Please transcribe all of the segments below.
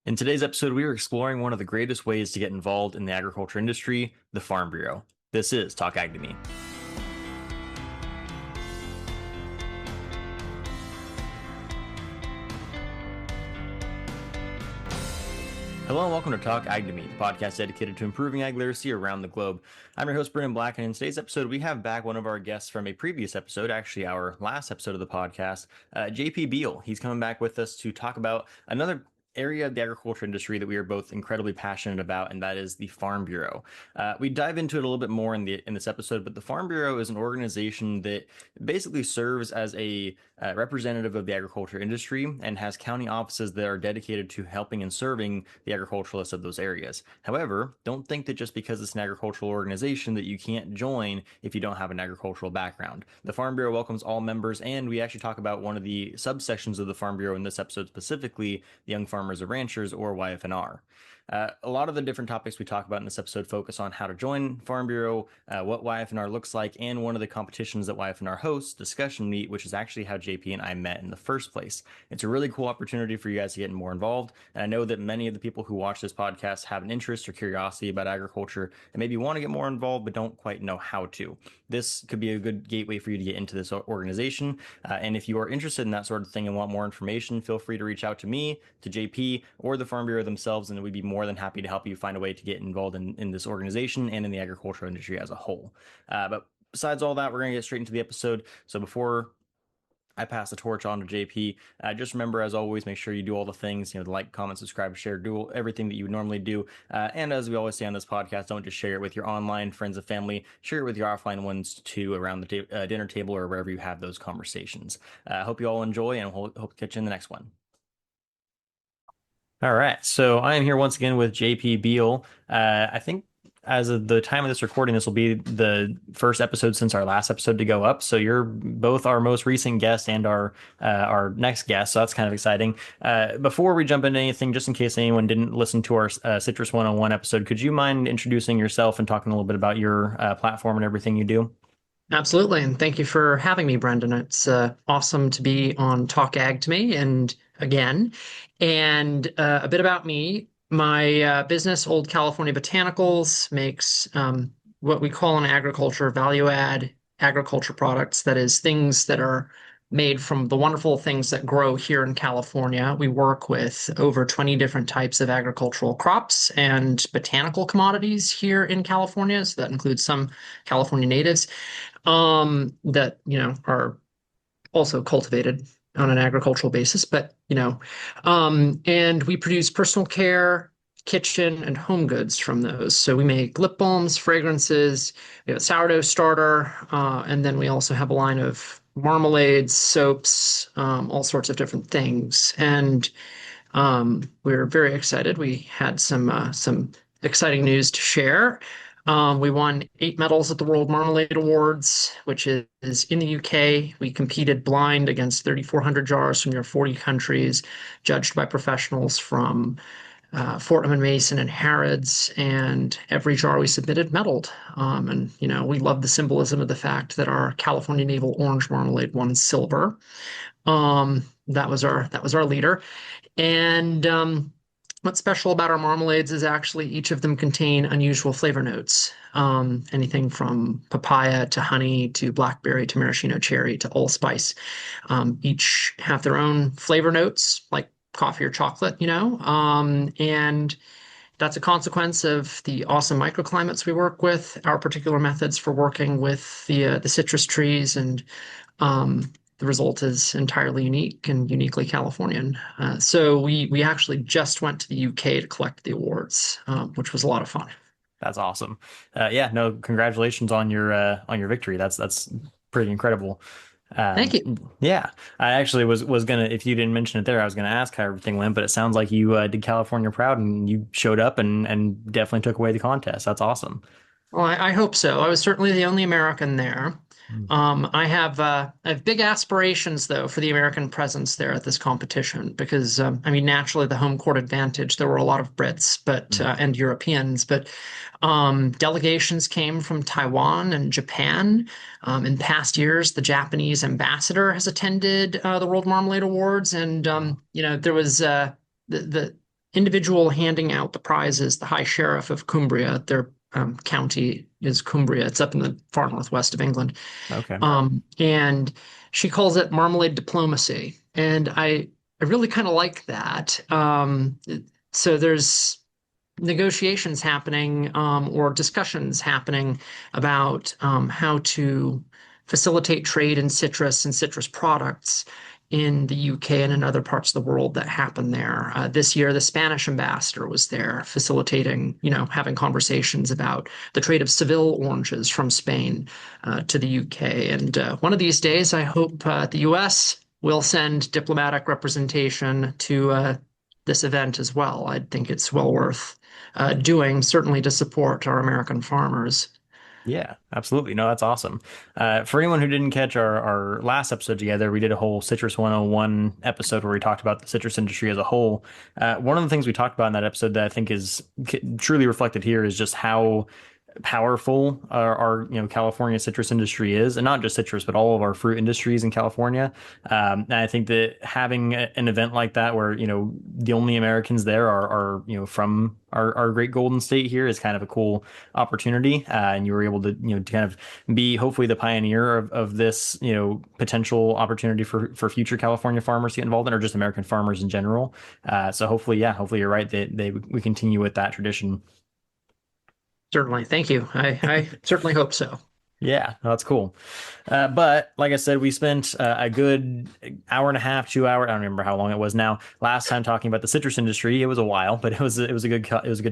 In today's episode, we are exploring one of the greatest ways to get involved in the agriculture industry, the Farm Bureau. This is Talk Ag to Me. Hello and welcome to Talk Ag to Me, the podcast dedicated to improving ag literacy around the globe. I'm your host, Brendan Black, and in today's episode, we have back one of our guests from a previous episode, actually our last episode of the podcast, JP Beall. He's coming back with us to talk about another area of the agriculture industry that we are both incredibly passionate about, and that is the Farm Bureau. We dive into it a little bit more in this episode, but the Farm Bureau is an organization that basically serves as a representative of the agriculture industry and has county offices that are dedicated to helping and serving the agriculturalists of those areas. However, don't think that just because it's an agricultural organization that you can't join if you don't have an agricultural background. The Farm Bureau welcomes all members, and we actually talk about one of the subsections of the Farm Bureau in this episode, specifically the Young Farmers and Ranchers, or YF&R. A lot of the different topics we talk about in this episode focus on how to join Farm Bureau, what YF&R looks like, and one of the competitions that YF&R hosts, Discussion Meet, which is actually how JP and I met in the first place. It's a really cool opportunity for you guys to get more involved, and I know that many of the people who watch this podcast have an interest or curiosity about agriculture and maybe want to get more involved but don't quite know how to. This could be a good gateway for you to get into this organization, and if you are interested in that sort of thing and want more information, feel free to reach out to me, to JP, or the Farm Bureau themselves, and we'd be more than happy to help you find a way to get involved in this organization and in the agricultural industry as a whole. But besides all that, we're going to get straight into the episode. So before I pass the torch on to JP, just remember, as always, make sure you do all the things, the like, comment, subscribe, share, do everything that you would normally do. And as we always say on this podcast, don't just share it with your online friends and family, share it with your offline ones too, around the dinner table or wherever you have those conversations. I hope you all enjoy, and hope to catch you in the next one. All right, so I am here once again with JP Beall. I think as of the time of this recording, this will be the first episode since our last episode to go up. So you're both our most recent guest and our next guest, so that's kind of exciting. Before we jump into anything, just in case anyone didn't listen to our Citrus 101 episode, could you mind introducing yourself and talking a little bit about your platform and everything you do? Absolutely. And thank you for having me, Brendan. It's awesome to be on Talk Ag to Me and again. And a bit about me. My business, Old California Botanicals, makes what we call in agriculture value add agriculture products. That is, things that are made from the wonderful things that grow here in California. We work with over 20 different types of agricultural crops and botanical commodities here in California. So that includes some California natives that are also cultivated on an agricultural basis, but and we produce personal care, kitchen, and home goods from those. So we make lip balms, fragrances, we have a sourdough starter, and then we also have a line of marmalades, soaps, all sorts of different things. And we're very excited. We had some exciting news to share. We won 8 medals at the World Marmalade Awards, which is in the UK. We competed blind against 3,400 jars from near 40 countries, judged by professionals from Fortnum and Mason and Harrods, and every jar we submitted medaled. And we love the symbolism of the fact that our California Navel Orange Marmalade won silver. That was our leader. And what's special about our marmalades is actually each of them contain unusual flavor notes. Anything from papaya to honey to blackberry to maraschino cherry to allspice. Each have their own flavor notes, like coffee or chocolate. And that's a consequence of the awesome microclimates we work with, our particular methods for working with the citrus trees, and the result is entirely unique and uniquely Californian. So we actually just went to the UK to collect the awards, which was a lot of fun. That's awesome. Yeah, no, congratulations on your victory. That's pretty incredible. Thank you. Yeah, I actually was gonna, if you didn't mention it there, I was gonna ask how everything went, but it sounds like you did California proud and you showed up and definitely took away the contest. That's awesome. Well, I hope so. I was certainly the only American there. I have big aspirations, though, for the American presence there at this competition because, I mean, naturally, the home court advantage. There were a lot of Brits, but and Europeans, but delegations came from Taiwan and Japan. In past years, the Japanese ambassador has attended the World Marmalade Awards, and there was the individual handing out the prizes, the High Sheriff of Cumbria, their county is Cumbria. It's up in the far northwest of England. Okay. And she calls it marmalade diplomacy. And I really kind of like that. So there's negotiations happening or discussions happening about how to facilitate trade in citrus and citrus products in the UK and in other parts of the world that happen there. This year, the Spanish ambassador was there facilitating, having conversations about the trade of Seville oranges from Spain to the UK. And one of these days, I hope the US will send diplomatic representation to this event as well. I think it's well worth doing, certainly to support our American farmers. Yeah, absolutely. No, that's awesome. For anyone who didn't catch our last episode together, we did a whole Citrus 101 episode where we talked about the citrus industry as a whole. One of the things we talked about in that episode that I think is truly reflected here is just how powerful our California citrus industry is, and not just citrus, but all of our fruit industries in California. And I think that having an event like that, where the only Americans there are from our great Golden State here, is kind of a cool opportunity. And you were able to to kind of be hopefully the pioneer of this potential opportunity for future California farmers to get involved in, or just American farmers in general. So hopefully, yeah, hopefully you're right that we continue with that tradition. Certainly. Thank you. I certainly hope so. Yeah, no, that's cool. But like I said, we spent a good hour and a half, 2 hours. I don't remember how long it was now. Last time talking about the citrus industry, it was a while, but it was a good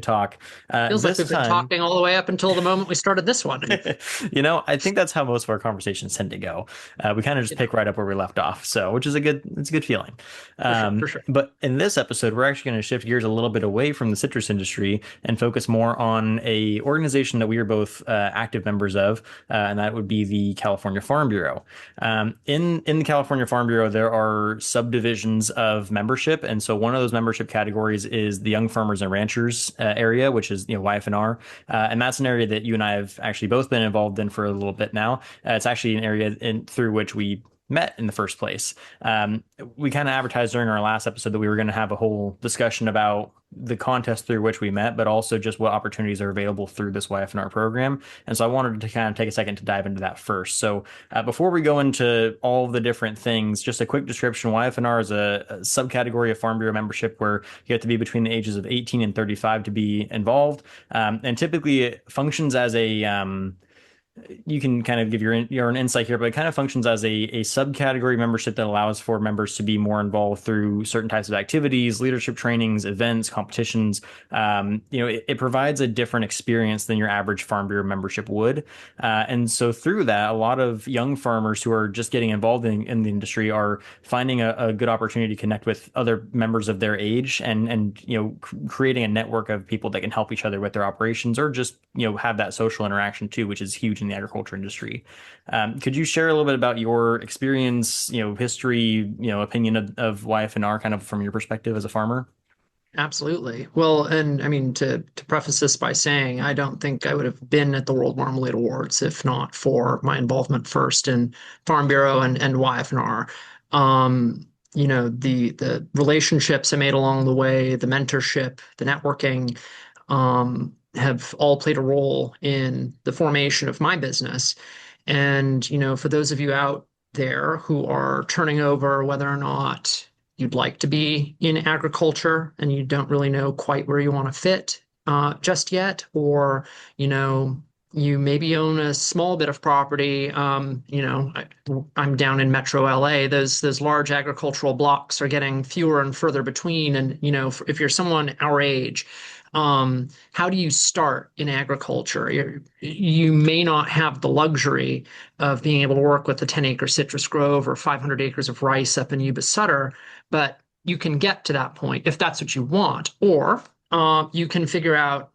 talk. Feels like This we've been time, talking all the way up until the moment we started this one. I think that's how most of our conversations tend to go. We kind of just pick right up where we left off, so which is it's a good feeling. For sure, for sure. But in this episode, we're actually going to shift gears a little bit away from the citrus industry and focus more on a organization that we are both active members of, and that would be the California Farm Bureau. In the California Farm Bureau, there are subdivisions of membership, and so one of those membership categories is the Young Farmers and Ranchers area, which is YF&R, and that's an area that you and I have actually both been involved in for a little bit now. It's actually an area through which we met in the first place. We kind of advertised during our last episode that we were going to have a whole discussion about the contest through which we met, but also just what opportunities are available through this YF&R program. And so I wanted to kind of take a second to dive into that first. So before we go into all of the different things, just a quick description. YF&R is a subcategory of Farm Bureau membership where you have to be between the ages of 18 and 35 to be involved. And typically it functions as you can kind of give your own insight here, but it kind of functions as a subcategory membership that allows for members to be more involved through certain types of activities, leadership trainings, events, competitions. It provides a different experience than your average Farm Bureau membership would. And so through that, a lot of young farmers who are just getting involved in the industry are finding a good opportunity to connect with other members of their age and creating a network of people that can help each other with their operations, or just have that social interaction too, which is huge in the agriculture industry. Could you share a little bit about your experience, history, opinion of YF&R kind of from your perspective as a farmer? Absolutely. Well, and I mean, to preface this by saying, I don't think I would have been at the World Marmalade Awards if not for my involvement first in Farm Bureau and YF&R. The relationships I made along the way, the mentorship, the networking, have all played a role in the formation of my business. And, for those of you out there who are turning over whether or not you'd like to be in agriculture and you don't really know quite where you want to fit just yet, or, you maybe own a small bit of property. I'm down in Metro LA. Those large agricultural blocks are getting fewer and further between. And, if you're someone our age, how do you start in agriculture? You may not have the luxury of being able to work with a 10-acre citrus grove or 500 acres of rice up in Yuba Sutter, but you can get to that point if that's what you want. Or you can figure out,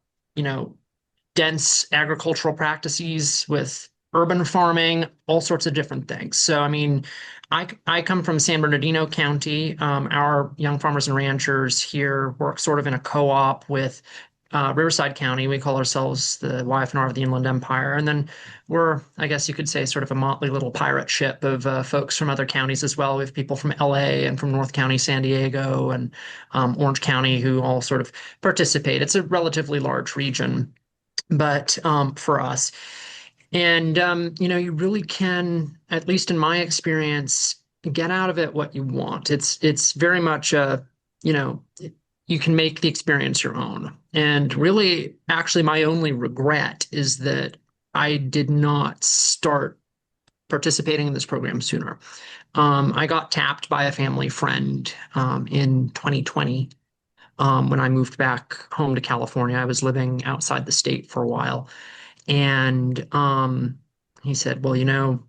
dense agricultural practices with urban farming, all sorts of different things. So, I mean, I come from San Bernardino County. Our young farmers and ranchers here work sort of in a co-op with Riverside County. We call ourselves the YF&R of the Inland Empire. And then we're, I guess you could say, sort of a motley little pirate ship of folks from other counties as well. We have people from LA and from North County, San Diego, and Orange County who all sort of participate. It's a relatively large region, but for us. And you really can, at least in my experience, get out of it what you want. It's very much a, you know, you can make the experience your own. And really, actually, my only regret is that I did not start participating in this program sooner. I got tapped by a family friend in 2020 when I moved back home to California. I was living outside the state for a while. And he said, well,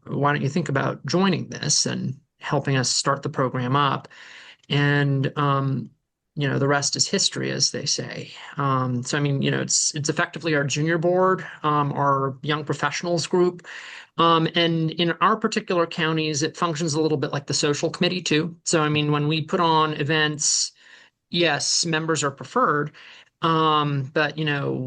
why don't you think about joining this and helping us start the program up? And the rest is history, as they say. So I mean, it's effectively our junior board, our young professionals group. And in our particular counties, it functions a little bit like the social committee too. So I mean, when we put on events, yes, members are preferred. But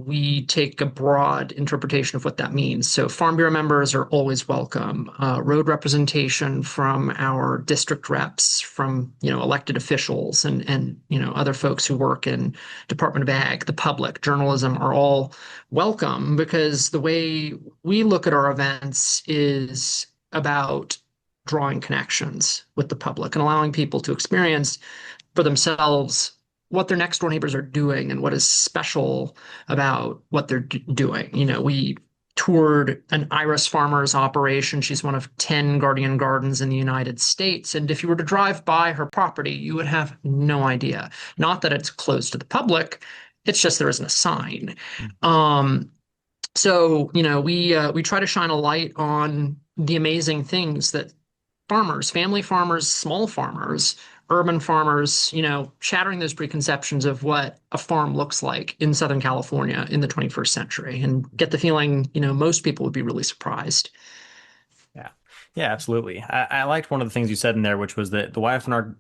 we take a broad interpretation of what that means. So Farm Bureau members are always welcome. Road representation from our district reps, from elected officials, and other folks who work in Department of Ag, the public, journalism are all welcome because the way we look at our events is about drawing connections with the public and allowing people to experience for themselves what their next door neighbors are doing and what is special about what they're doing. We toured an iris farmer's operation. She's one of 10 Guardian Gardens in the United States. And if you were to drive by her property, you would have no idea. Not that it's closed to the public, it's just there isn't a sign. So, we try to shine a light on the amazing things that farmers, family farmers, small farmers, urban farmers, shattering those preconceptions of what a farm looks like in Southern California in the 21st century and get the feeling, most people would be really surprised. Yeah. Yeah, absolutely. I liked one of the things you said in there, which was that the YF&R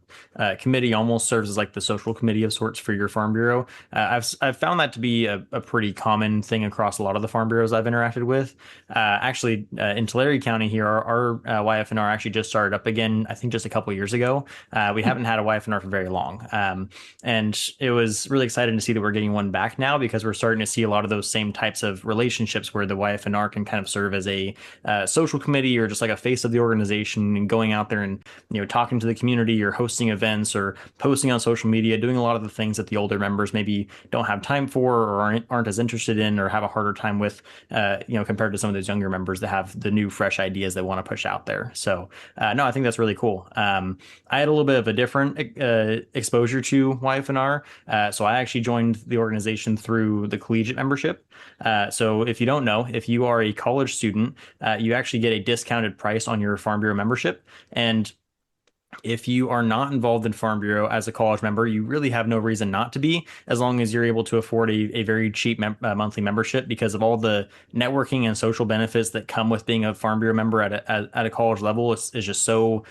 committee almost serves as like the social committee of sorts for your farm bureau. I've found that to be a pretty common thing across a lot of the farm bureaus I've interacted with. Actually, in Tulare County here, our YF&R actually just started up again, I think just a couple years ago. We haven't had a YF&R for very long. And it was really exciting to see that we're getting one back now because we're starting to see a lot of those same types of relationships where the YF&R can kind of serve as a social committee or just like a face of the organization and going out there and talking to the community or hosting events or posting on social media, doing a lot of the things that the older members maybe don't have time for or aren't as interested in or have a harder time with compared to some of those younger members that have the new fresh ideas they want to push out there. So no, I think that's really cool. I had a little bit of a different exposure to YF&R. So I actually joined the organization through the collegiate membership. So if you don't know, if you are a college student, you actually get a discounted price on your Farm Bureau membership. And if you are not involved in Farm Bureau as a college member, you really have no reason not to be, as long as you're able to afford a very cheap monthly membership because of all the networking and social benefits that come with being a Farm Bureau member at a college level is just so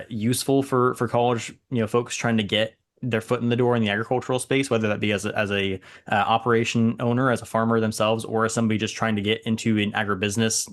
useful for college folks trying to get their foot in the door in the agricultural space, whether that be as a operation owner, as a farmer themselves, or as somebody just trying to get into an agribusiness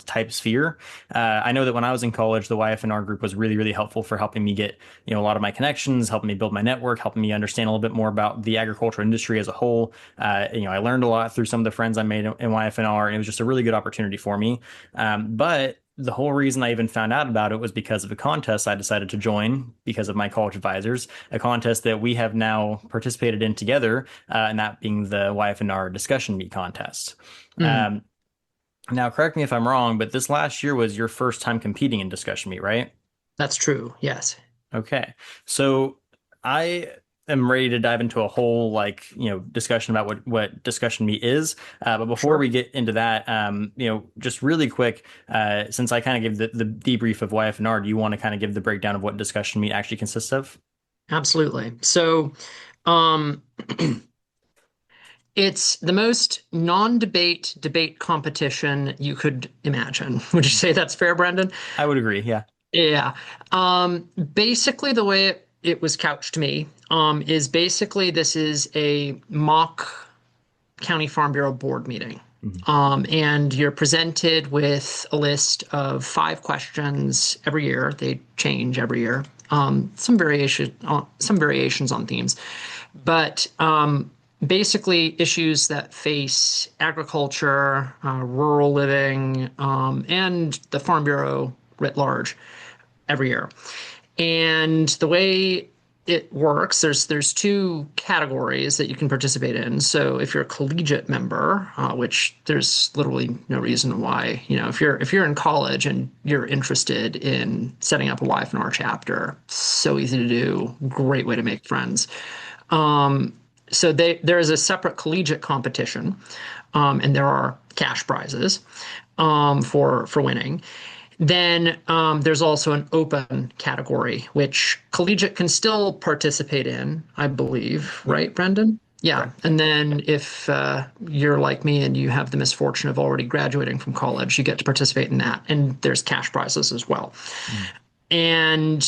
type sphere. I know that when I was in college, the YF&R group was really, really helpful for helping me get a lot of my connections, helping me build my network, helping me understand a little bit more about the agricultural industry as a whole. I learned a lot through some of the friends I made in YF&R, and it was just a really good opportunity for me. But the whole reason I even found out about it was because of a contest I decided to join because of my college advisors, a contest that we have now participated in together, and that being the YF&R discussion meet contest. Mm, Now, correct me if I'm wrong, but this last year was your first time competing in discussion meet, right? that's true. Yes. Okay. So I am ready to dive into a whole discussion about what discussion meet is. But before Sure. we get into that, just really quick, since I kind of gave the debrief of YF&R, do you want to kind of give the breakdown of what discussion meet actually consists of? Absolutely. So, um, it's the most non-debate debate competition you could imagine. Would you say that's fair, Brendan? I would agree. Yeah. Yeah. Basically, the way it was couched to me, is basically this is a mock County Farm Bureau board meeting. Mhm. And you're presented with a list of 5 questions every year. They change every year. Some variations on themes, but basically issues that face agriculture, rural living, and the Farm Bureau writ large every year. And the way it works, there's 2 categories that you can participate in. So if you're a collegiate member, which there's literally no reason why, if you're in college and you're interested in setting up a YF&R chapter, so easy to do, great way to make friends. There is a separate collegiate competition, and there are cash prizes for winning. Then there's also an open category, which collegiate can still participate in, I believe, Yep. right, Brendan? Yeah. Correct. And then if you're like me and you have the misfortune of already graduating from college, you get to participate in that. And there's cash prizes as well. Mhm. And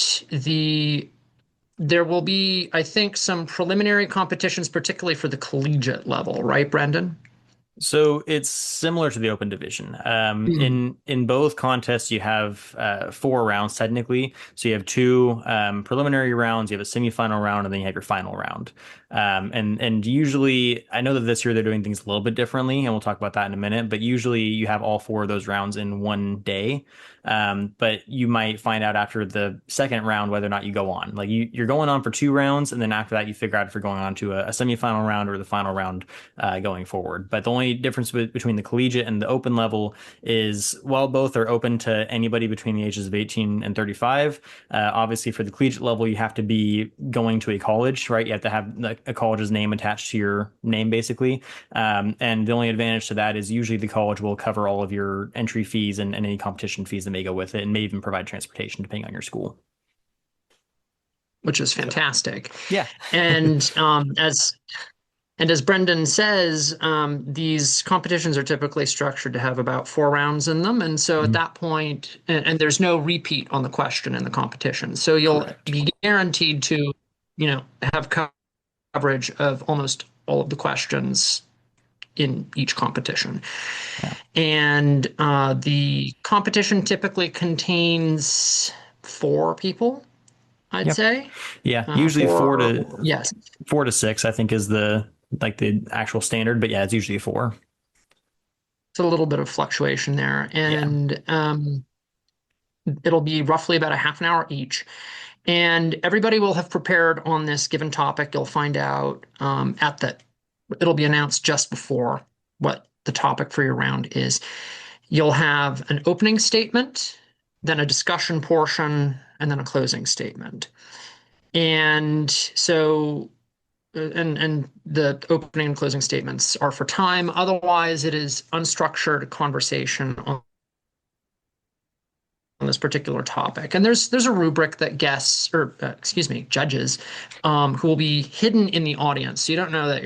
there will be, I think, some preliminary competitions, particularly for the collegiate level, right, Brendan? So it's similar to the open division. Mm. In both contests, you have 4 rounds technically. So you have 2 preliminary rounds, you have a semifinal round, and then you have your final round. And usually, I know that this year they're doing things a little bit differently, and we'll talk about that in a minute. But usually, you have all 4 of those rounds in one day. But you might find out after the second round whether or not you go on. Like you're going on for 2 rounds, and then after that, you figure out if you're going on to a semifinal round or the final round going forward. But the only difference between the collegiate and the open level is while both are open to anybody between the ages of 18 and 35, obviously for the collegiate level, you have to be going to a college, right? You have to have a college's name attached to your name, basically. And the only advantage to that is usually the college will cover all of your entry fees and any competition fees that may go with it, and may even provide transportation depending on your school. Which is So, fantastic. yeah. And as Brendan says, these competitions are typically structured to have about 4 rounds in them. And so at Mhm. that point, and there's no repeat on the question in the competition. So you'll Correct. be guaranteed to, have coverage of almost all of the questions in each competition. Yeah. And the competition typically contains 4 people, I'd Yep. say. Yeah. Usually Yes, 4 to 6, I think, is the actual standard. But yeah, it's usually 4. it's a little bit of fluctuation there. Yeah. And it'll be roughly about a half an hour each. And everybody will have prepared on this given topic. You'll find out it'll be announced just before what the topic for your round is. You'll have an opening statement, then a discussion portion, and then a closing statement. And so, and the opening and closing statements are for time. Otherwise, it is unstructured conversation on this particular topic. And there's a rubric that guests, or excuse me, judges, who will be hidden in the audience. So you don't know that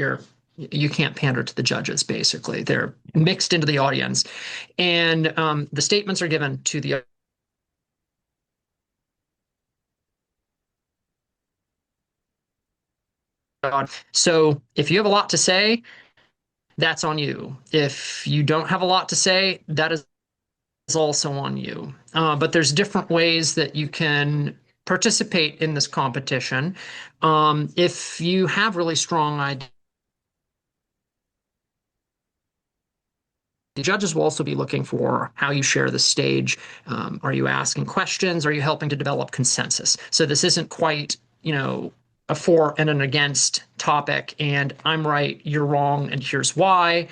you can't pander to the judges. Basically, they're mixed into the audience, and the statements are given to the. So if you have a lot to say, that's on you. If you don't have a lot to say, that is also on you. But there's different ways that you can participate in this competition. If you have really strong ideas, the judges will also be looking for how you share the stage. Are you asking questions? Are you helping to develop consensus? So this isn't quite, a for and an against topic, and I'm right, you're wrong, and here's why.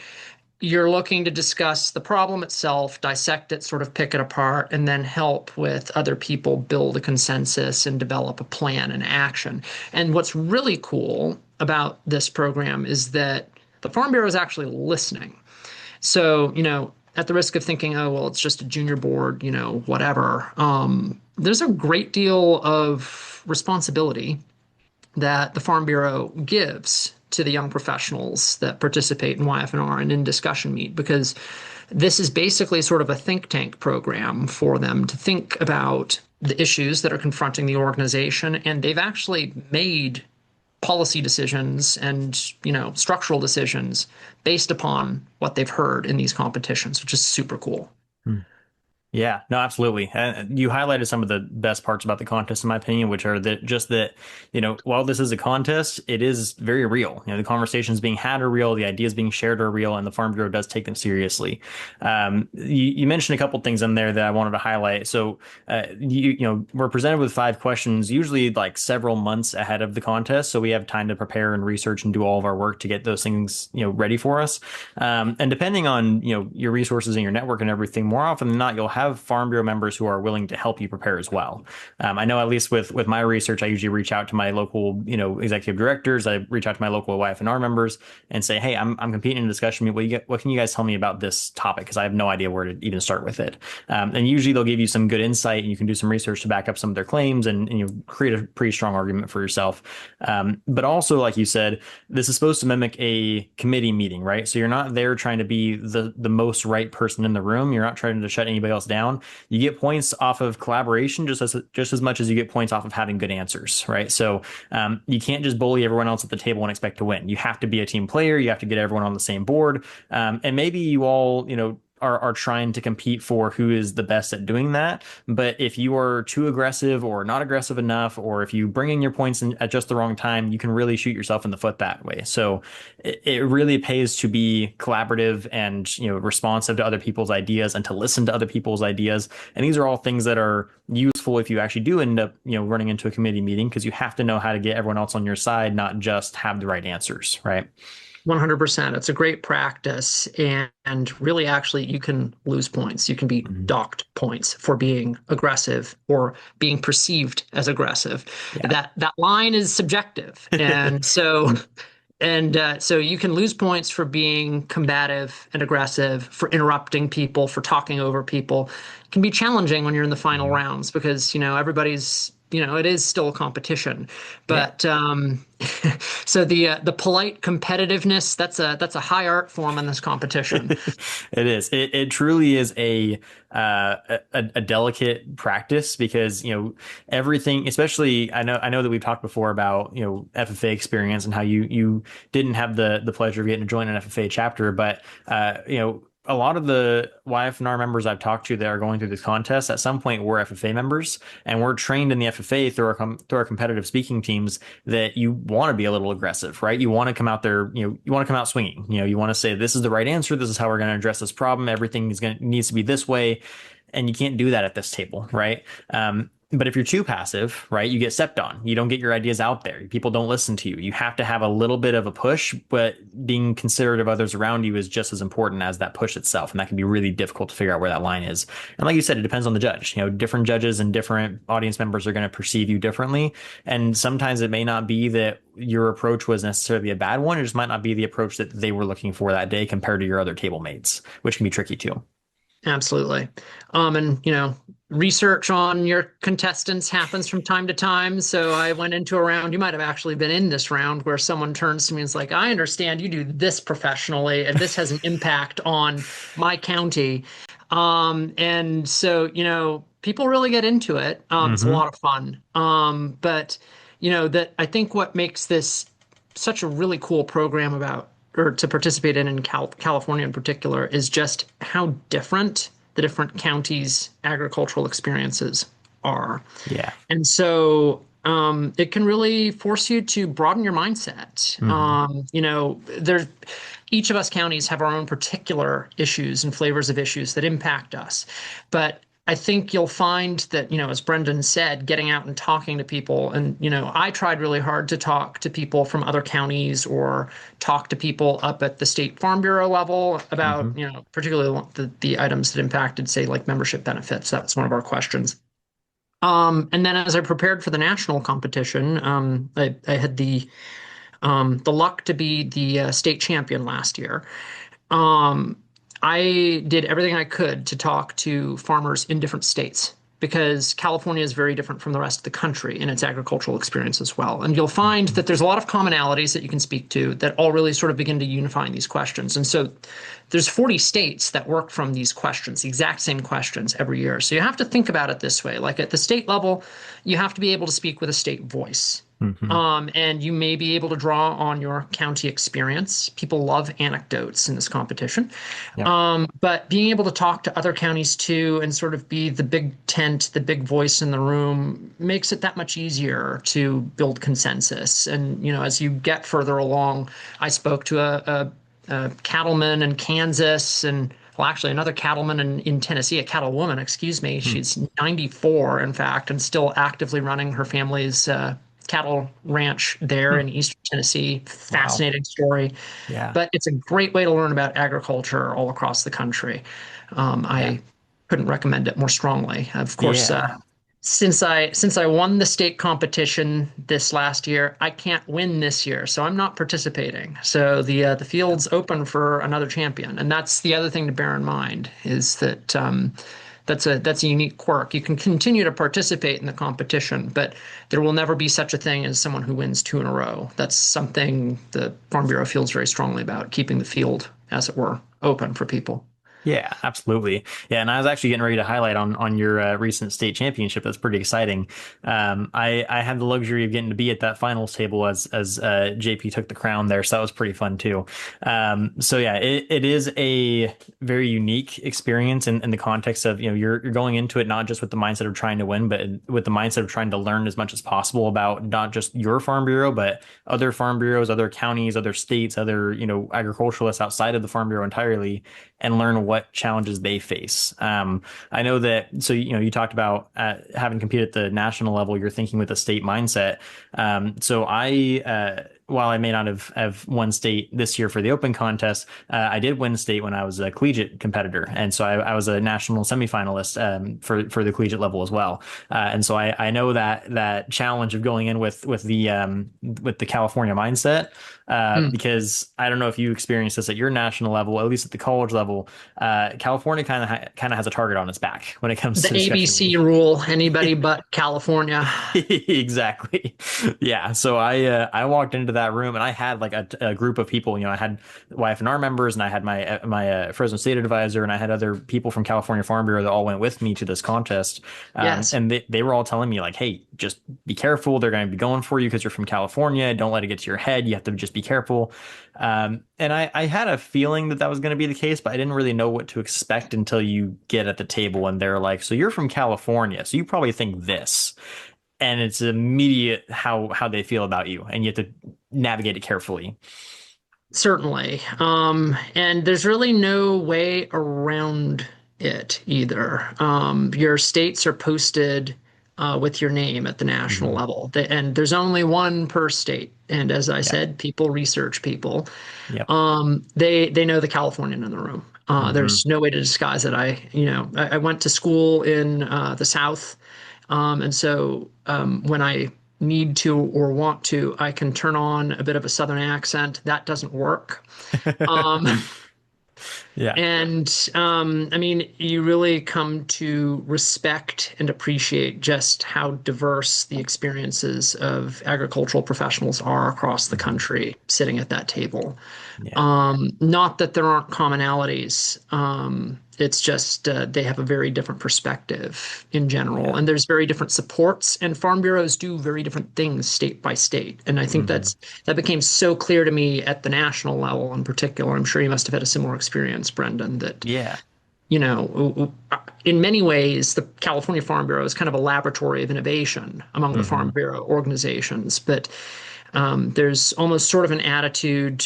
You're looking to discuss the problem itself, dissect it, sort of pick it apart, and then help with other people build a consensus and develop a plan and action. And what's really cool about this program is that the Farm Bureau is actually listening. So, at the risk of thinking, oh, well, it's just a junior board, whatever, there's a great deal of responsibility that the Farm Bureau gives to the young professionals that participate in YF&R and in discussion meet, because this is basically sort of a think tank program for them to think about the issues that are confronting the organization. And they've actually made policy decisions and, structural decisions based upon what they've heard in these competitions, which is super cool. Yeah, no, absolutely. And you highlighted some of the best parts about the contest, in my opinion, which are that, while this is a contest, it is very real. The conversations being had are real, the ideas being shared are real, and the Farm Bureau does take them seriously. You mentioned a couple things in there that I wanted to highlight. So, we're presented with 5 questions, usually like several months ahead of the contest. So we have time to prepare and research and do all of our work to get those things, ready for us. And depending on, your resources and your network and everything, more often than not, you'll have Farm Bureau members who are willing to help you prepare as well. I know at least with my research, I usually reach out to my local, executive directors. I reach out to my local YF&R members and say, hey, I'm competing in a discussion. What can you guys tell me about this topic? Because I have no idea where to even start with it. And usually they'll give you some good insight and you can do some research to back up some of their claims and you create a pretty strong argument for yourself. But also, like you said, this is supposed to mimic a committee meeting, right? So you're not there trying to be the most right person in the room. You're not trying to shut anybody else down. You get points off of collaboration just as much as you get points off of having good answers, right? So you can't just bully everyone else at the table and expect to win. You have to be a team player. You have to get everyone on the same board. And maybe you all, are trying to compete for who is the best at doing that. But if you are too aggressive or not aggressive enough, or if you bring in your points in at just the wrong time, you can really shoot yourself in the foot that way. So it really pays to be collaborative and, responsive to other people's ideas and to listen to other people's ideas. And these are all things that are useful if you actually do end up, running into a committee meeting, because you have to know how to get everyone else on your side, not just have the right answers, right? 100%. It's a great practice. And really, actually, you can lose points. You can be Mhm. docked points for being aggressive or being perceived as aggressive. Yeah. That line is subjective. And so you can lose points for being combative and aggressive, for interrupting people, for talking over people. It can be challenging when you're in the final Mhm. rounds because, everybody's, it is still a competition. Yeah. But so the polite competitiveness, that's a high art form in this competition. It is. It truly is a delicate practice because everything. Especially, I know that we've talked before about FFA experience and how you didn't have the pleasure of getting to join an FFA chapter, but a lot of the YF&R members I've talked to that are going through this contest at some point were FFA members, and we're trained in the FFA through our competitive speaking teams that you want to be a little aggressive, right? You want to come out there, you want to come out swinging. You want to say this is the right answer. This is how we're going to address this problem. Everything needs to be this way, and you can't do that at this table, right? But if you're too passive, right, you get stepped on. You don't get your ideas out there. People don't listen to you. You have to have a little bit of a push, but being considerate of others around you is just as important as that push itself. And that can be really difficult to figure out where that line is. And like you said, it depends on the judge. Different judges and different audience members are going to perceive you differently. And sometimes it may not be that your approach was necessarily a bad one. It just might not be the approach that they were looking for that day compared to your other table mates, which can be tricky too. Absolutely. And research on your contestants happens from time to time. So I went into a round, you might have actually been in this round, where someone turns to me and is like, I understand you do this professionally, and this has an impact on my county. And so, people really get into it. It's a Hmm. lot of fun. But that I think what makes this such a really cool program about or to participate in California in particular is just how different the different counties' agricultural experiences are. Yeah. And so it can really force you to broaden your mindset. Hmm. There's each of us counties have our own particular issues and flavors of issues that impact us. But I think you'll find that, as Brendan said, getting out and talking to people, and, I tried really hard to talk to people from other counties or talk to people up at the State Farm Bureau level about, Hmm. particularly the items that impacted, say, like membership benefits. That was one of our questions. And then as I prepared for the national competition, I had the luck to be the state champion last year. Um, I did everything I could to talk to farmers in different states because California is very different from the rest of the country in its agricultural experience as well. And you'll find Hmm. that there's a lot of commonalities that you can speak to that all really sort of begin to unify these questions. And so there's 40 states that work from these questions, the exact same questions every year. So you have to think about it this way. Like at the state level, you have to be able to speak with a state voice. Hmm. And you may be able to draw on your county experience. People love anecdotes in this competition. Yep. But being able to talk to other counties too and sort of be the big tent, the big voice in the room makes it that much easier to build consensus. And, as you get further along, I spoke to a cattleman in Kansas and well, actually, another cattleman in Tennessee, a cattlewoman, excuse me. Hmm. She's 94, in fact, and still actively running her family's cattle ranch there Hmm. in eastern Tennessee. Wow. Fascinating story, Yeah. but it's a great way to learn about agriculture all across the country. Yeah. I couldn't recommend it more strongly. Of course, Yeah. since I won the state competition this last year, I can't win this year, so I'm not participating. So the Yeah. field's open for another champion, and that's the other thing to bear in mind is that that's a unique quirk. You can continue to participate in the competition, but there will never be such a thing as someone who wins two in a row. That's something the Farm Bureau feels very strongly about, keeping the field, as it were, open for people. Yeah, absolutely. Yeah, and I was actually getting ready to highlight on your recent state championship. That's pretty exciting. I had the luxury of getting to be at that finals table as JP took the crown there, so that was pretty fun too. So yeah, it is a very unique experience in the context of you're going into it not just with the mindset of trying to win, but with the mindset of trying to learn as much as possible about not just your farm bureau, but other farm bureaus, other counties, other states, other agriculturalists outside of the farm bureau entirely and learn what challenges they face. I know that, so, you talked about having competed at the national level, you're thinking with a state mindset. While I may not have won state this year for the open contest, I did win state when I was a collegiate competitor. And so I was a national semifinalist for the collegiate level as well. And so I know that challenge of going in with the California mindset. Hmm. Because I don't know if you experienced this at your national level, at least at the college level, California kind of has a target on its back when it comes The to discussion. ABC rule, anybody but California. Exactly. Yeah. So I walked into that room and I had like a group of people. I had YF&R members and I had my Fresno State advisor and I had other people from California Farm Bureau that all went with me to this contest. Yes. And they were all telling me like, hey, just be careful. They're going to be going for you because you're from California. Don't let it get to your head. You have to just be careful. And I had a feeling that was going to be the case, but I didn't really know what to expect until you get at the table and they're like, so you're from California, so you probably think this. And it's immediate how they feel about you, and you have to navigate it carefully. Certainly. And there's really no way around it either. Your states are posted with your name at the national Hmm. level, and there's only one per state. And as I Yep. said, people research people. Yep. They know the Californian in the room. Hmm. There's no way to disguise it. I went to school in the South, and so when I need to or want to, I can turn on a bit of a Southern accent. That doesn't work. Um, Yeah. and I mean, you really come to respect and appreciate just how diverse the experiences of agricultural professionals are across the Hmm. country sitting at that table. Yeah. Not that there aren't commonalities. It's just they have a very different perspective in general, Yeah. and there's very different supports, and farm bureaus do very different things state by state. And I think Hmm. that became so clear to me at the national level in particular. I'm sure you must have had a similar experience, Brendan, that Yeah. in many ways, the California Farm Bureau is kind of a laboratory of innovation among the Farm Hmm. Bureau organizations. But there's almost sort of an attitude,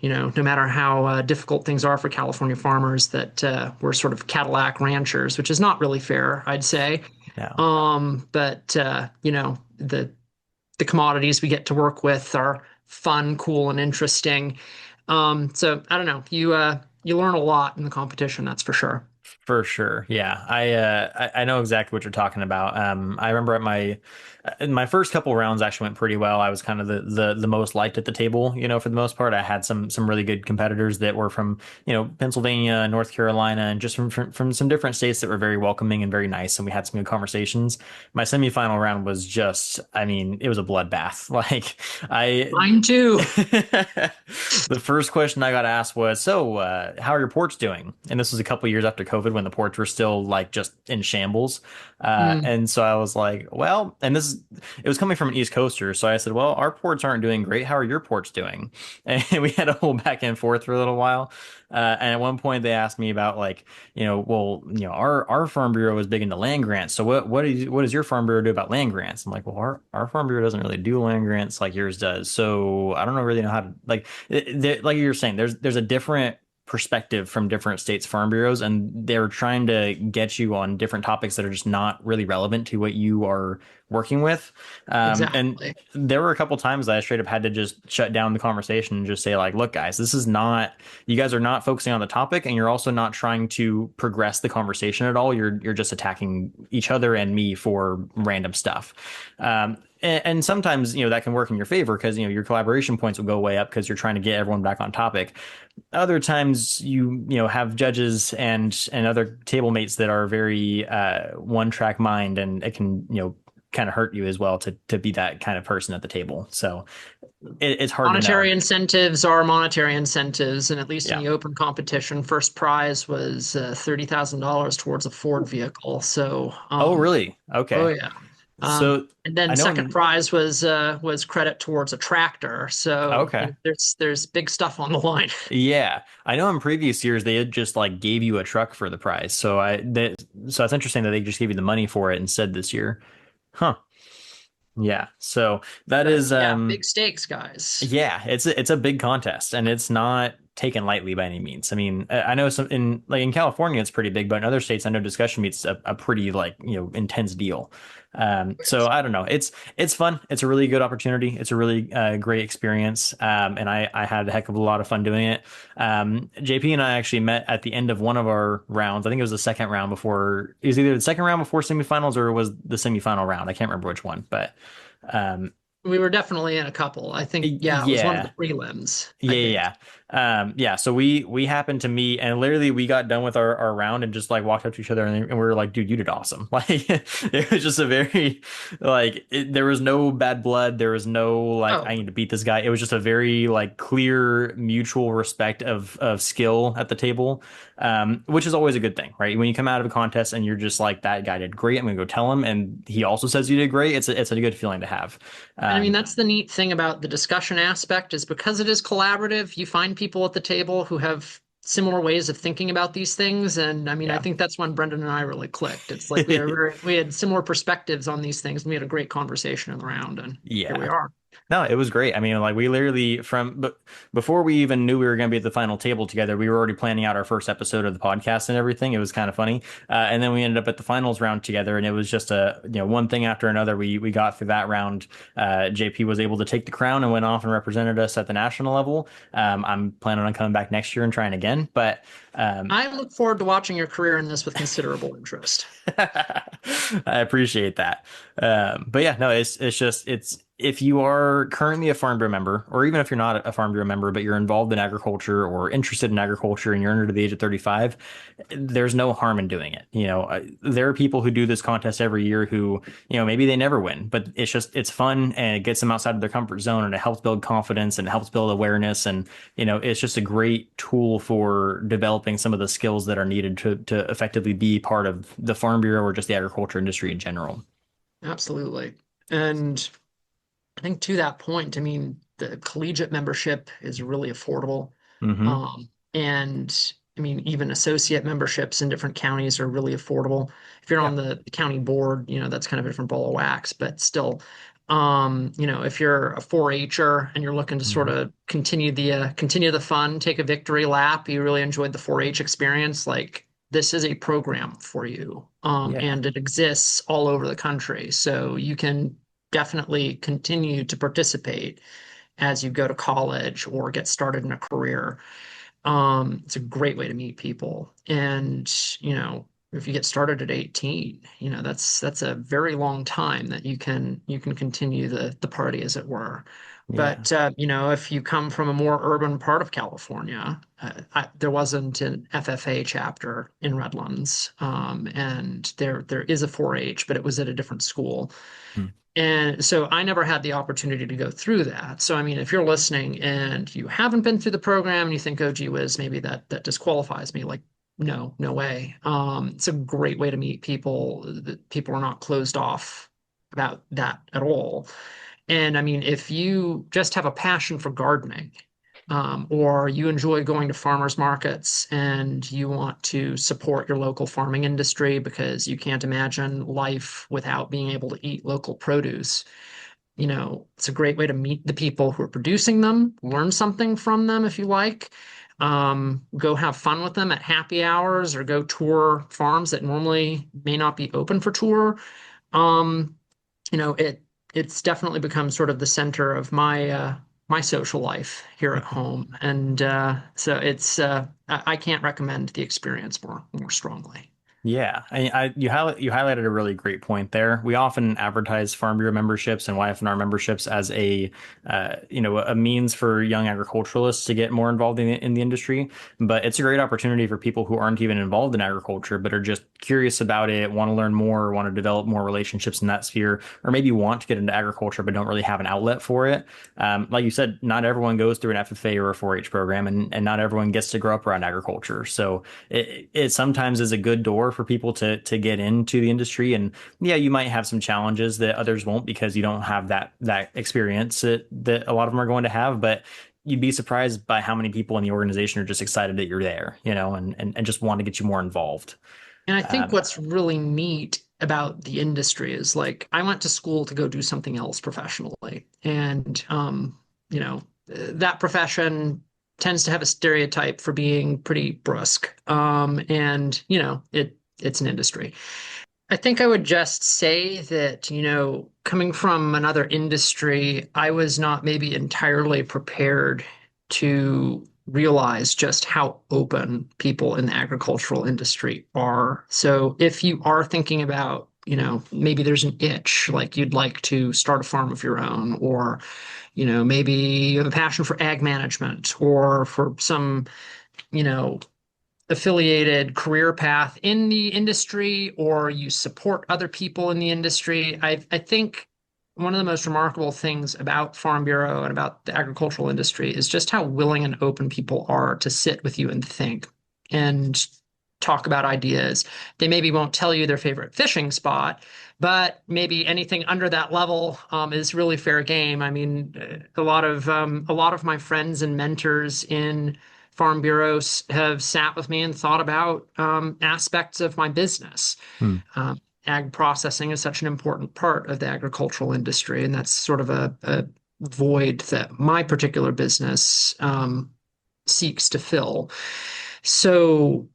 no matter how difficult things are for California farmers, that we're sort of Cadillac ranchers, which is not really fair, I'd say. No. But the commodities we get to work with are fun, cool, and interesting. So I don't know. You learn a lot in the competition, that's for sure. For sure. Yeah. I know exactly what you're talking about. I remember at my in my first couple rounds actually went pretty well. I was kind of the most liked at the table, for the most part. I had some really good competitors that were from, Pennsylvania, North Carolina, and just from some different states that were very welcoming and very nice, and we had some good conversations. My semifinal round was just, I mean, it was a bloodbath. Like I Mine too. the first question I got asked was, "So, how are your ports doing?" And this was a couple years after COVID. COVID when the ports were still like just in shambles. Mm, And so I was like, well, and it was coming from an East Coaster. So I said, well, our ports aren't doing great. How are your ports doing? And we had a whole back and forth for a little while. And at one point they asked me about like, well, our farm bureau is big into land grants. So what does your farm bureau do about land grants? I'm like, well, our farm bureau doesn't really do land grants like yours does. So I don't really know how to like, like you're saying, there's a different perspective from different states farm bureaus, and they're trying to get you on different topics that are just not really relevant to what you are working with. And exactly. there were a couple times that I straight up had to just shut down the conversation and just say like, look, guys, this is not, you guys are not focusing on the topic, and you're also not trying to progress the conversation at all. You're just attacking each other and me for random stuff. And sometimes, that can work in your favor because, your collaboration points will go way up because you're trying to get everyone back on topic. Other times have judges and other table mates that are very one track mind, and it can, kind of hurt you as well to be that kind of person at the table. So it's hard to know. Monetary incentives are monetary incentives, and at least in Yeah. the open competition, first prize was $30,000 towards a Ford vehicle. So, Oh, really? oh Okay. yeah. So And then I know second in, prize was credit towards a tractor. So, okay. there's big stuff on the line. Yeah, I know in previous years they had just like gave you a truck for the prize. So it's interesting that they just gave you the money for it instead this year. Huh. Yeah. So that But is yeah, big stakes, guys. yeah, it's a big contest, and it's not taken lightly by any means. I mean, I know some in California it's pretty big, but in other states I know discussion meets a pretty like intense deal. So I don't know. It's fun. It's a really good opportunity. It's a really great experience. And I had a heck of a lot of fun doing it. JP and I actually met at the end of one of our rounds. I think it was the second round before. It was either the second round before semifinals or it was the semifinal round. I can't remember which one, but. Um, We were definitely in a couple. I think, yeah, it was one of the yeah. prelims, I Yeah, think. yeah, yeah. Yeah, so we happened to meet, and literally we got done with our round and just like walked up to each other, and we were like, dude, you did awesome. Like it was just a very there was no bad blood, there was no like I Oh, need to beat this guy. It was just a very like clear mutual respect of skill at the table. Which is always a good thing, right? When you come out of a contest and you're just like, that guy did great, I'm gonna go tell him, and he also says you did great. It's a good feeling to have. and I mean, Um, that's the neat thing about the discussion aspect is because it is collaborative, you find people at the table who have similar ways of thinking about these things. And I mean, I yeah. think that's when Brendan and I really clicked. It's like we had similar perspectives on these things, and we had a great conversation in the round, and here we Yeah. are. No, it was great. I mean, like we literally but before we even knew we were going to be at the final table together, we were already planning out our first episode of the podcast and everything. It was kind of funny. And then we ended up at the finals round together, and it was just one thing after another. We got through that round. JP was able to take the crown and went off and represented us at the national level. I'm planning on coming back next year and trying again, but um, I look forward to watching your career in this with considerable interest. I appreciate that. But yeah, no, it's just it's if you are currently a Farm Bureau member, or even if you're not a Farm Bureau member, but you're involved in agriculture or interested in agriculture and you're under the age of 35, there's no harm in doing it. There are people who do this contest every year who, maybe they never win, but it's fun and it gets them outside of their comfort zone and it helps build confidence and it helps build awareness. And, it's just a great tool for developing some of the skills that are needed to effectively be part of the Farm Bureau or just the agriculture industry in general. Absolutely. And I think to that point, I mean, the collegiate membership is really affordable. Hmm. And I mean, even associate memberships in different counties are really affordable. If you're Yeah. on the county board, that's kind of a different ball of wax, but still, if you're a 4-H'er and you're looking to sort Hmm. of continue the fun, take a victory lap, you really enjoyed the 4-H experience, like this is a program for you. Yeah. And it exists all over the country. So you can definitely continue to participate as you go to college or get started in a career. It's a great way to meet people. And, if you get started at 18, that's a very long time that you can continue the party as it were. Yeah. But if you come from a more urban part of California, there wasn't an FFA chapter in Redlands, and there is a 4-H, but it was at a different school. Hmm. And so I never had the opportunity to go through that. So I mean, if you're listening and you haven't been through the program and you think, oh gee whiz, maybe that disqualifies me, like no, no way. It's a great way to meet people. People are not closed off about that at all. And I mean, if you just have a passion for gardening, or you enjoy going to farmers markets and you want to support your local farming industry because you can't imagine life without being able to eat local produce, it's a great way to meet the people who are producing them, learn something from them if you like. Go have fun with them at happy hours or go tour farms that normally may not be open for tour. Um, it's definitely become sort of the center of my social life here at home. And so I can't recommend the experience more strongly. Yeah, you highlighted a really great point there. We often advertise Farm Bureau memberships and YF&R memberships as a means for young agriculturalists to get more involved in the industry. But it's a great opportunity for people who aren't even involved in agriculture, but are just curious about it, want to learn more, want to develop more relationships in that sphere, or maybe want to get into agriculture but don't really have an outlet for it. Like you said, not everyone goes through an FFA or a 4-H program, and not everyone gets to grow up around agriculture. So it sometimes is a good door for people to get into the industry. And yeah, you might have some challenges that others won't because you don't have that experience that a lot of them are going to have. But you'd be surprised by how many people in the organization are just excited that you're there, and just want to get you more involved. And I think Um, what's really neat about the industry is like I went to school to go do something else professionally. And that profession tends to have a stereotype for being pretty brusque. And it's an industry. I think I would just say that, coming from another industry, I was not maybe entirely prepared to realize just how open people in the agricultural industry are. So if you are thinking about, maybe there's an itch, like you'd like to start a farm of your own, or, maybe you have a passion for ag management or for some, you know, affiliated career path in the industry, or you support other people in the industry. I think one of the most remarkable things about Farm Bureau and about the agricultural industry is just how willing and open people are to sit with you and think and talk about ideas. They maybe won't tell you their favorite fishing spot, but maybe anything under that level is really fair game. I mean, a lot of my friends and mentors in farm bureaus have sat with me and thought about aspects of my business. hmm. Ag processing is such an important part of the agricultural industry, and that's sort of a void that my particular business seeks to fill. So,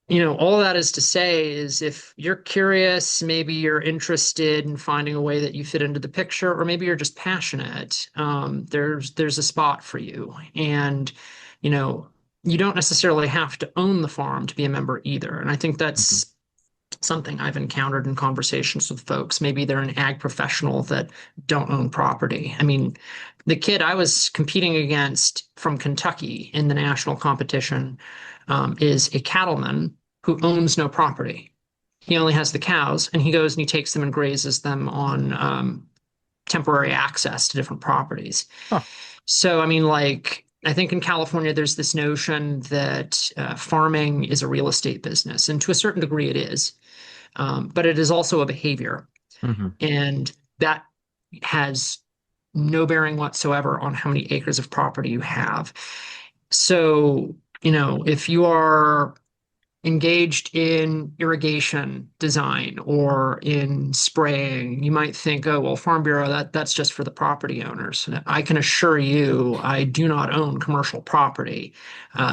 all that is to say is if you're curious, maybe you're interested in finding a way that you fit into the picture, or maybe you're just passionate, there's a spot for you. And, you know, you don't necessarily have to own the farm to be a member either. And I think Mhm. that's something I've encountered in conversations with folks. Maybe they're an ag professional that don't own property. I mean, the kid I was competing against from Kentucky in the national competition is a cattleman who owns no property. He only has the cows, and he goes and he takes them and grazes them on temporary access to different properties. Huh. So, I mean, like, I think in California, there's this notion that farming is a real estate business, and to a certain degree, it is. But it is also a behavior, Mhm. and that has no bearing whatsoever on how many acres of property you have. So, if you are engaged in irrigation design or in spraying, you might think, oh, well, Farm Bureau, that's just for the property owners. I can assure you, I do not own commercial property.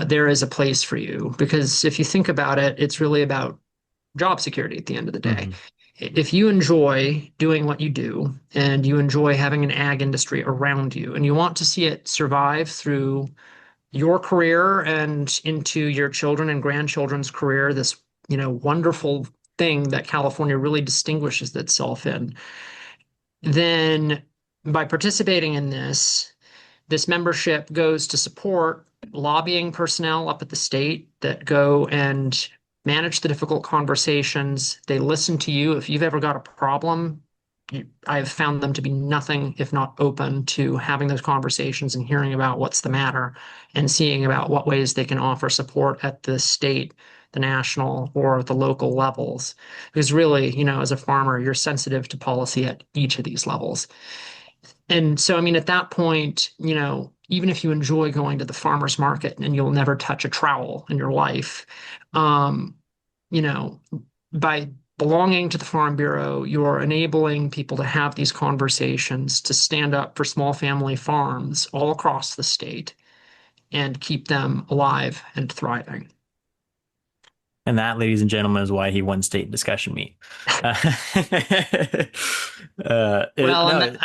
There is a place for you because if you think about it, it's really about job security at the end of the day. Mhm. If you enjoy doing what you do and you enjoy having an ag industry around you and you want to see it survive through your career and into your children and grandchildren's career, this, wonderful thing that California really distinguishes itself in, then by participating in this membership goes to support lobbying personnel up at the state that go and manage the difficult conversations. They listen to you. If you've ever got a problem, I've found them to be nothing if not open to having those conversations and hearing about what's the matter and seeing about what ways they can offer support at the state the national or the local levels. Because really, as a farmer, you're sensitive to policy at each of these levels. And so, I mean, at that point, even if you enjoy going to the farmer's market and you'll never touch a trowel in your life, um, you know, by belonging to the Farm Bureau, you're enabling people to have these conversations, to stand up for small family farms all across the state and keep them alive and thriving. And that, ladies and gentlemen, is why he won state discussion meet. Uh, Well, no, and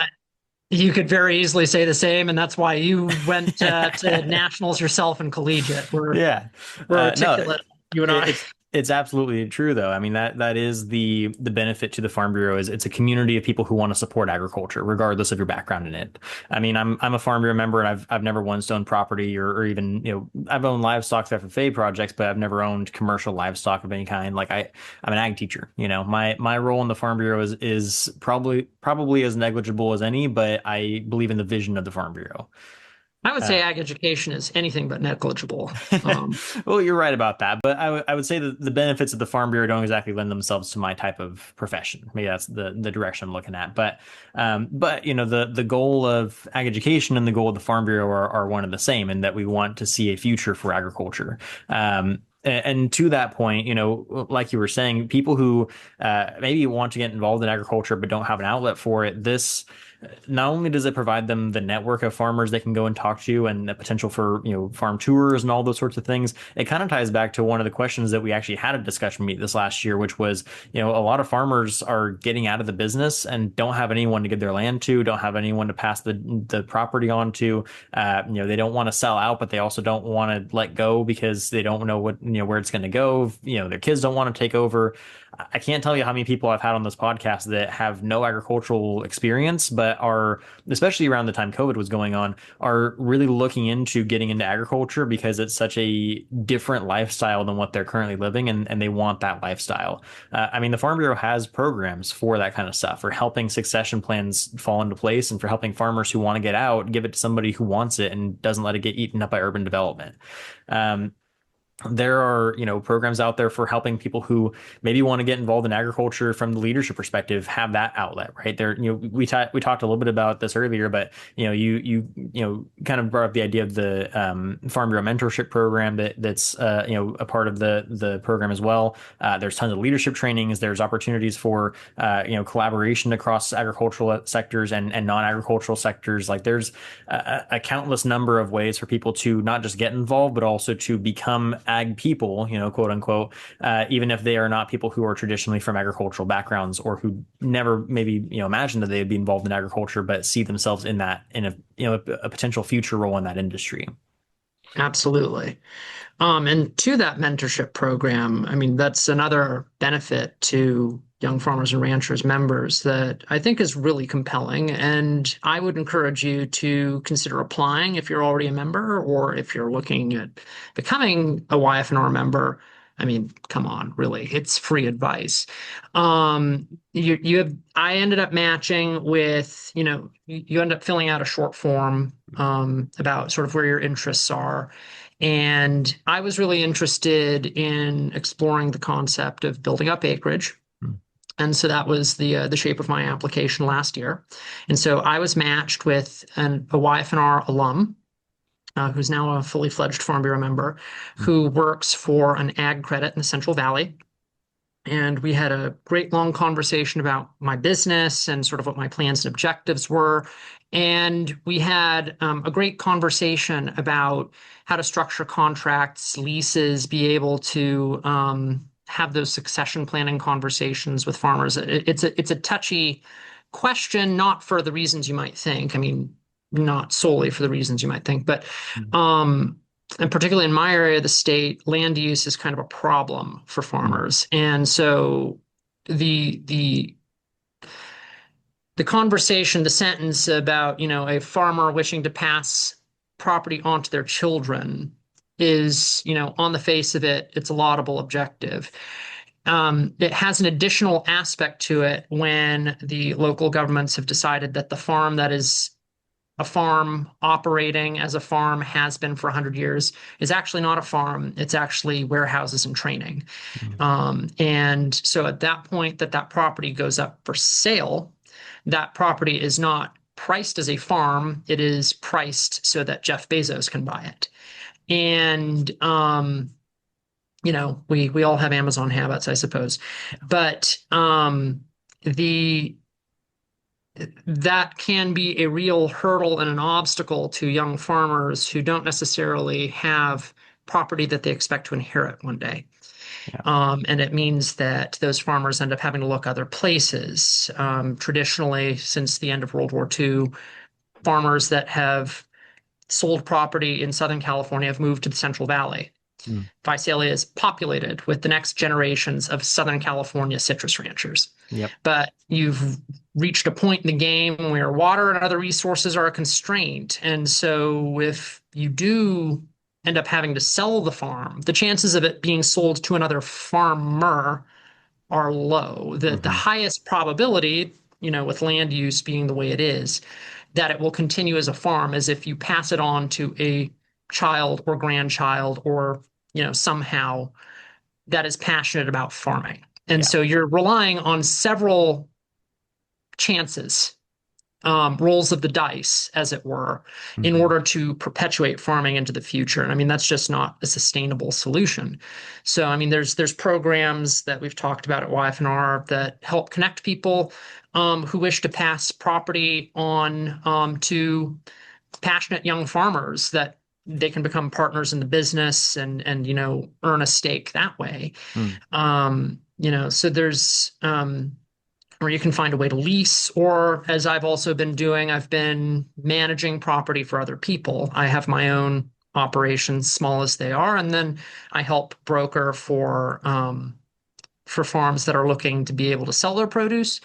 you could very easily say the same, and that's why you went to nationals yourself in collegiate. We're yeah, we're no, articulate, you and I. it's absolutely true though. I mean that is the benefit to the Farm Bureau is it's a community of people who want to support agriculture, regardless of your background in it. I mean, I'm a Farm Bureau member, and I've never once owned property or even I've owned livestock for FFA projects, but I've never owned commercial livestock of any kind. Like I'm an ag teacher. My role in the Farm Bureau is probably as negligible as any, but I believe in the vision of the Farm Bureau. I would say Uh, ag education is anything but negligible. Um, Well, you're right about that, but I would say that the benefits of the Farm Bureau don't exactly lend themselves to my type of profession. Maybe that's the direction I'm looking at. But the goal of ag education and the goal of the Farm Bureau are one and the same, in that we want to see a future for agriculture. And to that point, like you were saying, people who maybe want to get involved in agriculture but don't have an outlet for it, this not only does it provide them the network of farmers they can go and talk to and the potential for farm tours and all those sorts of things, it kind of ties back to one of the questions that we actually had a discussion meet this last year, which was a lot of farmers are getting out of the business and don't have anyone to give their land to, don't have anyone to pass the property on to. They don't want to sell out, but they also don't want to let go because they don't know where it's going to go. Their kids don't want to take over. I can't tell you how many people I've had on this podcast that have no agricultural experience, but are, especially around the time COVID was going on, are really looking into getting into agriculture because it's such a different lifestyle than what they're currently living, and they want that lifestyle. I mean, the Farm Bureau has programs for that kind of stuff, for helping succession plans fall into place, and for helping farmers who want to get out give it to somebody who wants it and doesn't let it get eaten up by urban development. There are, programs out there for helping people who maybe want to get involved in agriculture from the leadership perspective, have that outlet, right? There, we talked a little bit about this earlier, but you kind of brought up the idea of the Farm Bureau mentorship program that's a part of the program as well. There's tons of leadership trainings. There's opportunities for collaboration across agricultural sectors and non-agricultural sectors. Like there's a countless number of ways for people to not just get involved, but also to become ag people, quote unquote, even if they are not people who are traditionally from agricultural backgrounds or who never maybe imagine that they would be involved in agriculture, but see themselves in a potential future role in that industry. Absolutely. And to that mentorship program, I mean, that's another benefit to young farmers and ranchers members that I think is really compelling. And I would encourage you to consider applying if you're already a member or if you're looking at becoming a YF&R member. I mean, come on, really, it's free advice. I ended up matching with, you end up filling out a short form about sort of where your interests are. And I was really interested in exploring the concept of building up acreage. And so that was the shape of my application last year. And so I was matched with a YF&R alum, who's now a fully fledged Farm Bureau member, who works for an ag credit in the Central Valley. And we had a great long conversation about my business and sort of what my plans and objectives were. And we had a great conversation about how to structure contracts, leases, be able to have those succession planning conversations with farmers. It's a touchy question, not for the reasons you might think. I mean, not solely for the reasons you might think, but and particularly in my area of the state, land use is kind of a problem for farmers. And so the conversation, the sentence about, a farmer wishing to pass property onto their children is, on the face of it, it's a laudable objective. It has an additional aspect to it when the local governments have decided that the farm that is a farm operating as a farm has been for 100 years is actually not a farm. It's actually warehouses and training. Mm. And so at that point that that property goes up for sale, that property is not priced as a farm. It is priced so that Jeff Bezos can buy it. And we all have Amazon habits, I suppose. But the that can be a real hurdle and an obstacle to young farmers who don't necessarily have property that they expect to inherit one day. Yeah. And it means that those farmers end up having to look other places. Traditionally, since the end of World War II, farmers that have sold property in Southern California have moved to the Central Valley. Mm. Visalia is populated with the next generations of Southern California citrus ranchers. Yep. But you've reached a point in the game where water and other resources are a constraint. And so if you do end up having to sell the farm, the chances of it being sold to another farmer are low. The Hmm. highest probability, with land use being the way it is, that it will continue as a farm as if you pass it on to a child or grandchild or, somehow that is passionate about farming. And Yeah. so you're relying on several chances, rolls of the dice, as it were, in Hmm. order to perpetuate farming into the future. And I mean, that's just not a sustainable solution. So, I mean, there's programs that we've talked about at YF&R that help connect people who wish to pass property on to passionate young farmers that they can become partners in the business and earn a stake that way. Mm. So there's or you can find a way to lease, or as I've also been doing, I've been managing property for other people. I have my own operations, small as they are, and then I help broker for farms that are looking to be able to sell their produce.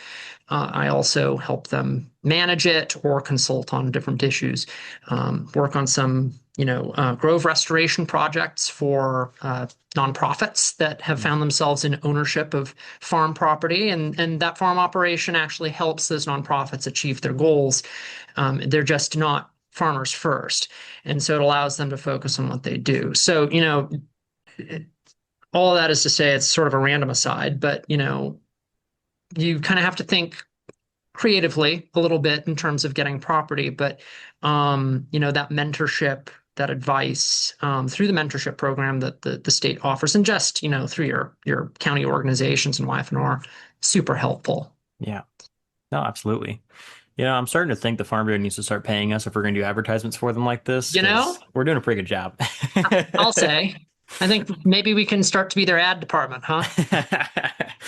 I also help them manage it or consult on different issues, work on some, grove restoration projects for nonprofits that have Mm. found themselves in ownership of farm property. And that farm operation actually helps those nonprofits achieve their goals. They're just not farmers first. And so it allows them to focus on what they do. So, all of that is to say it's sort of a random aside, but, you kind of have to think creatively a little bit in terms of getting property, but that mentorship, that advice through the mentorship program that the state offers, and just through your county organizations and YF&R, super helpful. Yeah. No, absolutely. I'm starting to think the Farm Bureau needs to start paying us if we're going to do advertisements for them like this You know, because we're doing a pretty good job. I'll say, I think maybe we can start to be their ad department, huh?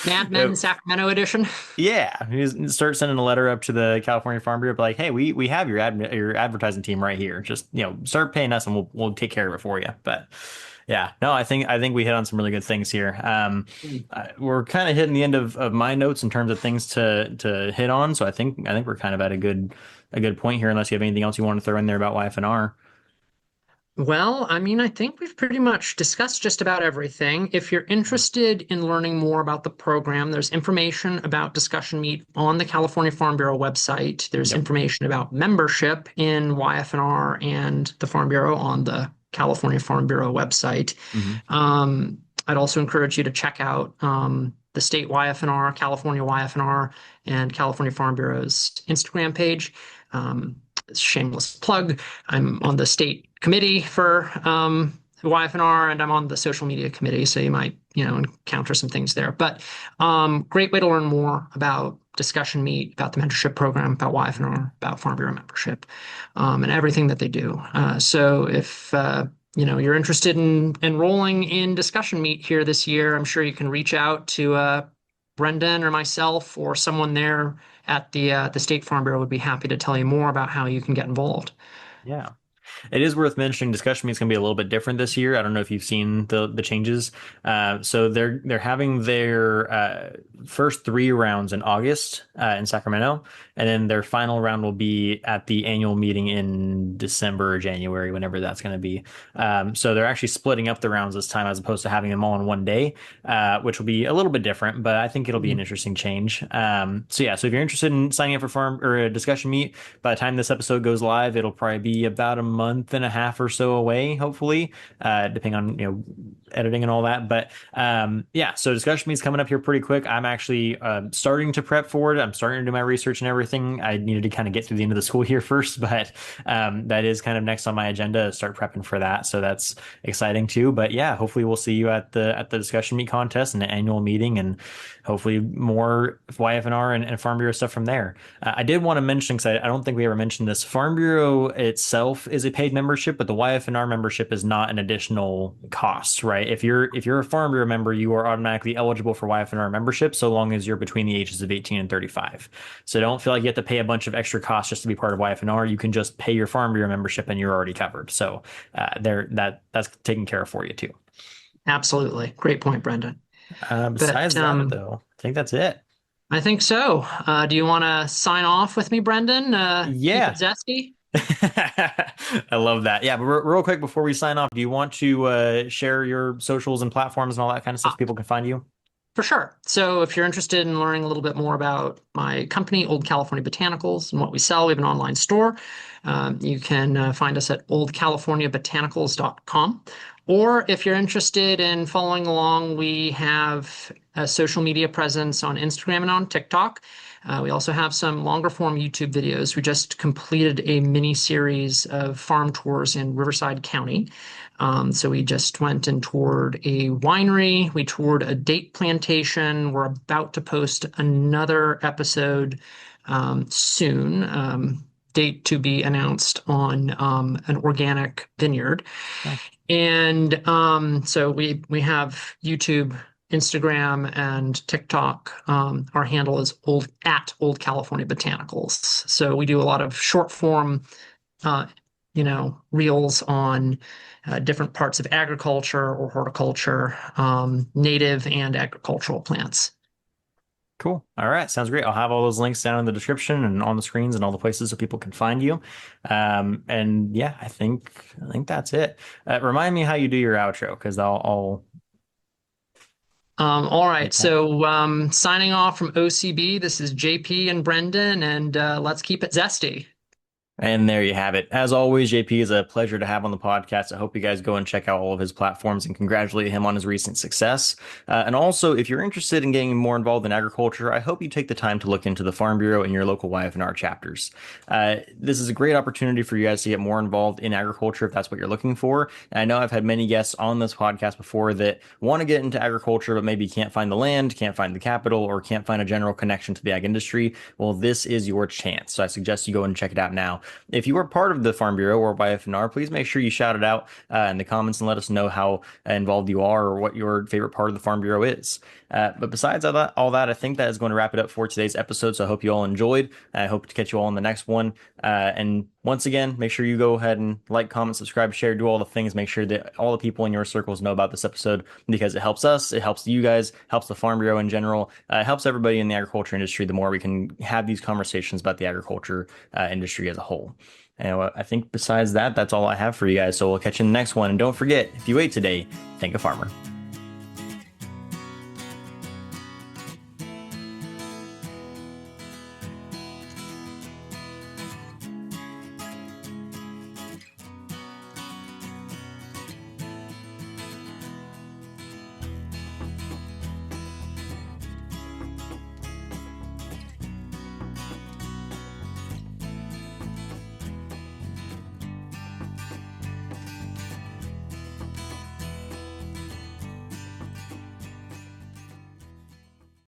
Mad Men Yep. Sacramento edition. Yeah, you just start sending a letter up to the California Farm Bureau, be like, "Hey, we have your advertising team right here. Just start paying us, and we'll take care of it for you." But yeah, no, I think we hit on some really good things here. We're kind of hitting the end of my notes in terms of things to hit on, so I think we're kind of at a good point here. Unless you have anything else you want to throw in there about YF&R. Well, I mean, I think we've pretty much discussed just about everything. If you're interested in learning more about the program, there's information about Discussion Meet on the California Farm Bureau website. There's Yep. information about membership in YF&R and the Farm Bureau on the California Farm Bureau website. Hmm. I'd also encourage you to check out the state YF&R, California YF&R, and California Farm Bureau's Instagram page. Shameless plug. I'm on the state committee for YF&R, and I'm on the social media committee, so you might, encounter some things there. But great way to learn more about Discussion Meet, about the mentorship program, about YF&R, about Farm Bureau membership, and everything that they do. So if you're interested in enrolling in Discussion Meet here this year, I'm sure you can reach out to Brendan or myself or someone there at the State Farm Bureau would be happy to tell you more about how you can get involved. Yeah. It is worth mentioning discussion meet's going to be a little bit different this year. I don't know if you've seen the changes. So they're having their first three rounds in August in Sacramento, and then their final round will be at the annual meeting in December or January, whenever that's going to be. So they're actually splitting up the rounds this time as opposed to having them all in one day, which will be a little bit different, but I think it'll be an interesting change. So yeah, so if you're interested in signing up for farm or a discussion meet, by the time this episode goes live, it'll probably be about a month and a half or so away, hopefully, depending on editing and all that. But yeah, so discussion meet's coming up here pretty quick. I'm actually starting to prep for it. I'm starting to do my research and everything. I needed to kind of get through the end of the school year first, but that is kind of next on my agenda, start prepping for that. So that's exciting too. But yeah, hopefully we'll see you at the discussion meet contest and the annual meeting, and hopefully more YF&R and Farm Bureau stuff from there. I did want to mention, because I don't think we ever mentioned this, Farm Bureau itself is a paid membership, but the YF&R membership is not an additional cost, right? If you're a Farm Bureau member, you are automatically eligible for YF&R membership so long as you're between the ages of 18 and 35. So don't feel like you have to pay a bunch of extra costs just to be part of YF&R. You can just pay your Farm Bureau membership and you're already covered. So that's taken care of for you too. Absolutely. Great point, Brendan. Besides But that, though, I think that's it. I think so. Do you want to sign off with me, Brendan? Keep it Yeah. zesty? I love that. Yeah, but real quick before we sign off, do you want to share your socials and platforms and all that kind of stuff so people can find you? For sure. So if you're interested in learning a little bit more about my company, Old California Botanicals, and what we sell, we have an online store. You can find us at oldcaliforniabotanicals.com. Or if you're interested in following along, we have a social media presence on Instagram and on TikTok. We also have some longer form YouTube videos. We just completed a mini series of farm tours in Riverside County. So we just went and toured a winery. We toured a date plantation. We're about to post another episode soon. Date to be announced on an organic vineyard. Oh, And so we have YouTube, Instagram, and TikTok. Our handle is Old California Botanicals. So we do a lot of short form, reels on different parts of agriculture or horticulture, native and agricultural plants. cool. All right. Sounds great. I'll have all those links down in the description and on the screens and all the places so people can find you. And yeah, I think that's it. Remind me how you do your outro, because I'll All right. get that. So signing off from OCB, this is JP and Brendan, and let's keep it zesty. And there you have it. As always, JP is a pleasure to have on the podcast. I hope you guys go and check out all of his platforms and congratulate him on his recent success. And also, if you're interested in getting more involved in agriculture, I hope you take the time to look into the Farm Bureau and your local YF&R chapters. This is a great opportunity for you guys to get more involved in agriculture if that's what you're looking for. And I know I've had many guests on this podcast before that want to get into agriculture, but maybe can't find the land, can't find the capital, or can't find a general connection to the ag industry. Well, this is your chance. So I suggest you go and check it out now. If you are part of the Farm Bureau or YF&R, please make sure you shout it out in the comments and let us know how involved you are or what your favorite part of the Farm Bureau is. But besides all that, I think that is going to wrap it up for today's episode. So I hope you all enjoyed. I hope to catch you all in the next one. And once again, make sure you go ahead and like, comment, subscribe, share, do all the things. Make sure that all the people in your circles know about this episode, because it helps us, it helps you guys, helps the Farm Bureau in general, it helps everybody in the agriculture industry. The more we can have these conversations about the agriculture industry as a whole. And I think besides that, that's all I have for you guys. So we'll catch you in the next one. And don't forget, if you ate today, thank a farmer.